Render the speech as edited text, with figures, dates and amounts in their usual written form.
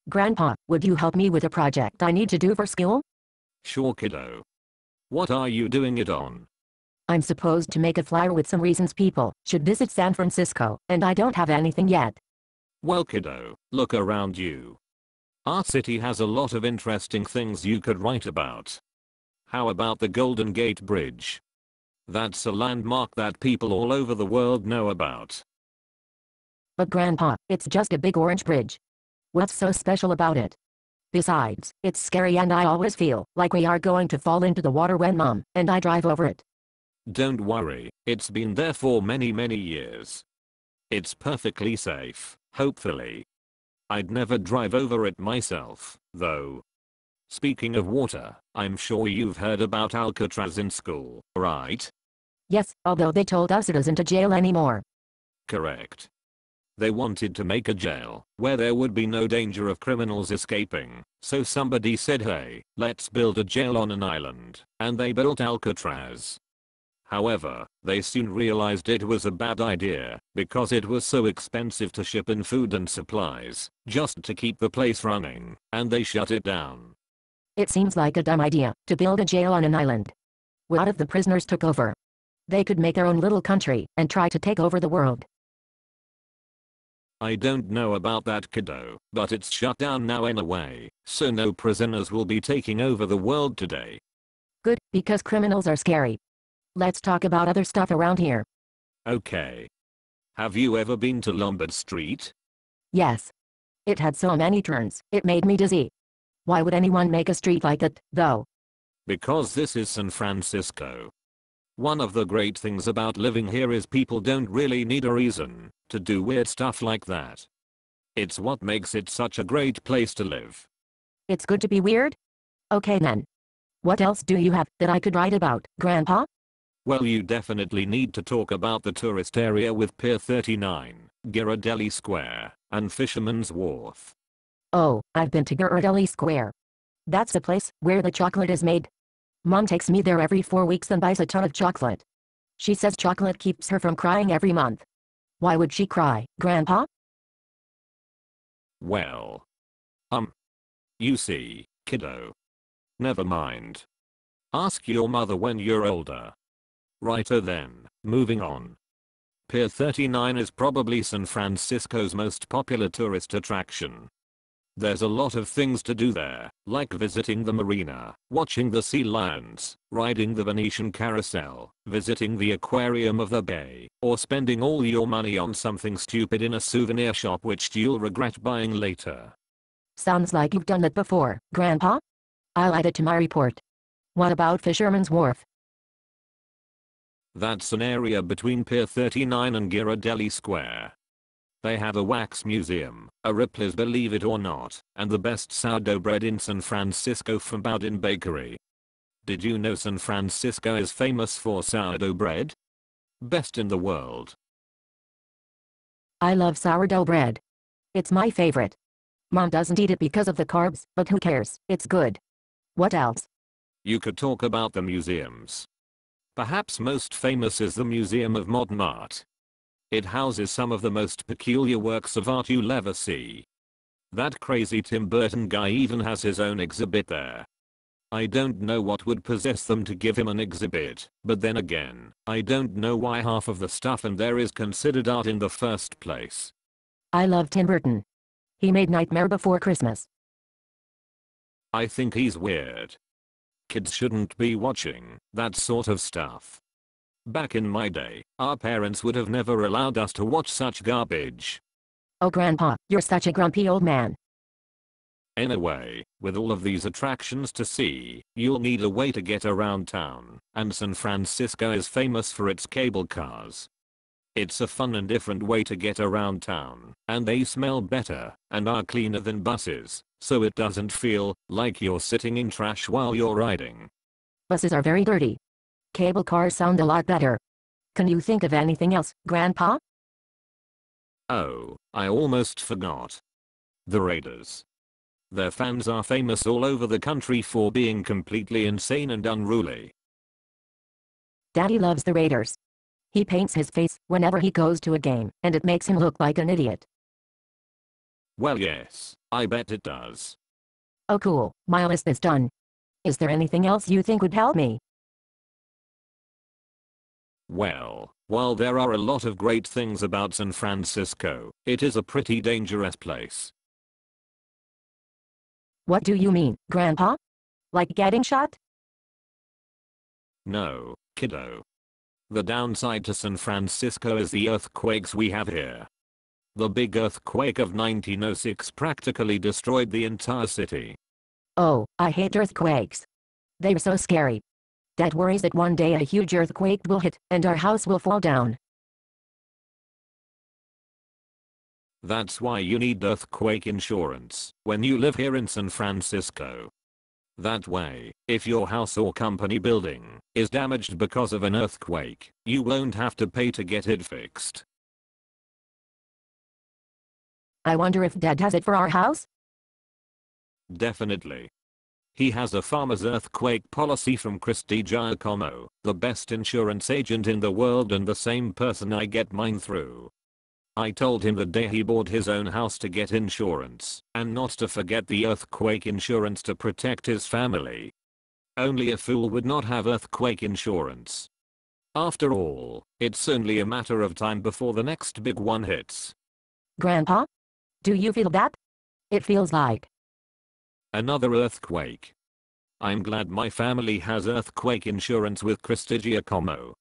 Grandpa, would you help me with a project I need to do for school? Sure, kiddo. What are you doing it on? I'm supposed to make a flyer with some reasons people should visit San Francisco, and I don't have anything yet. Well, kiddo, look around you. Our city has a lot of interesting things you could write about. How about the Golden Gate Bridge? That's a landmark that people all over the world know about. But Grandpa, it's just a big orange bridge. What's so special about it? Besides, it's scary and I always feel like we are going to fall into the water when Mom and I drive over it. Don't worry, it's been there for many years. It's perfectly safe, hopefully. I'd never drive over it myself, though. Speaking of water, I'm sure you've heard about Alcatraz in school, right? Yes, although they told us it isn't a jail anymore. Correct. They wanted to make a jail where there would be no danger of criminals escaping, so somebody said, hey, let's build a jail on an island, and they built Alcatraz. However, they soon realized it was a bad idea because it was so expensive to ship in food and supplies just to keep the place running, and they shut it down. It seems like a dumb idea to build a jail on an island. What if the prisoners took over? They could make their own little country and try to take over the world. I don't know about that, kiddo, but it's shut down now anyway, so no prisoners will be taking over the world today. Good, because criminals are scary. Let's talk about other stuff around here. Okay. Have you ever been to Lombard Street? Yes. It had so many turns, it made me dizzy. Why would anyone make a street like it, though? Because this is San Francisco. One of the great things about living here is people don't really need a reason to do weird stuff like that. It's what makes it such a great place to live. It's good to be weird? Okay then. What else do you have that I could write about, Grandpa? Well, you definitely need to talk about the tourist area with Pier 39, Ghirardelli Square, and Fisherman's Wharf. Oh, I've been to Ghirardelli Square. That's the place where the chocolate is made. Mom takes me there every 4 weeks and buys a ton of chocolate. She says chocolate keeps her from crying every month. Why would she cry, Grandpa? Well. You see, kiddo. Never mind. Ask your mother when you're older. Righto then, moving on. Pier 39 is probably San Francisco's most popular tourist attraction. There's a lot of things to do there, like visiting the marina, watching the sea lions, riding the Venetian carousel, visiting the aquarium of the bay, or spending all your money on something stupid in a souvenir shop which you'll regret buying later. Sounds like you've done that before, Grandpa. I'll add it to my report. What about Fisherman's Wharf? That's an area between Pier 39 and Ghirardelli Square. They have a wax museum, a Ripley's Believe It or Not, and the best sourdough bread in San Francisco from Bowden Bakery. Did you know San Francisco is famous for sourdough bread? Best in the world. I love sourdough bread. It's my favorite. Mom doesn't eat it because of the carbs, but who cares, it's good. What else? You could talk about the museums. Perhaps most famous is the Museum of Modern Art. It houses some of the most peculiar works of art you'll ever see. That crazy Tim Burton guy even has his own exhibit there. I don't know what would possess them to give him an exhibit, but then again, I don't know why half of the stuff in there is considered art in the first place. I love Tim Burton. He made Nightmare Before Christmas. I think he's weird. Kids shouldn't be watching that sort of stuff. Back in my day, our parents would have never allowed us to watch such garbage. Oh Grandpa, you're such a grumpy old man. Anyway, with all of these attractions to see, you'll need a way to get around town, and San Francisco is famous for its cable cars. It's a fun and different way to get around town, and they smell better, and are cleaner than buses, so it doesn't feel like you're sitting in trash while you're riding. Buses are very dirty. Cable cars sound a lot better. Can you think of anything else, Grandpa? Oh, I almost forgot. The Raiders. Their fans are famous all over the country for being completely insane and unruly. Daddy loves the Raiders. He paints his face whenever he goes to a game, and it makes him look like an idiot. Well, yes, I bet it does. Oh cool, my list is done. Is there anything else you think would help me? Well, while there are a lot of great things about San Francisco, it is a pretty dangerous place. What do you mean, Grandpa? Like getting shot? No, kiddo. The downside to San Francisco is the earthquakes we have here. The big earthquake of 1906 practically destroyed the entire city. Oh, I hate earthquakes. They're so scary. Dad worries that one day a huge earthquake will hit and our house will fall down. That's why you need earthquake insurance when you live here in San Francisco. That way, if your house or company building is damaged because of an earthquake, you won't have to pay to get it fixed. I wonder if Dad has it for our house? Definitely. He has a farmer's earthquake policy from Christy Giacomo, the best insurance agent in the world and the same person I get mine through. I told him the day he bought his own house to get insurance, and not to forget the earthquake insurance to protect his family. Only a fool would not have earthquake insurance. After all, it's only a matter of time before the next big one hits. Grandpa? Do you feel that? It feels like Another earthquake. I'm glad my family has earthquake insurance with Christy Giacomo.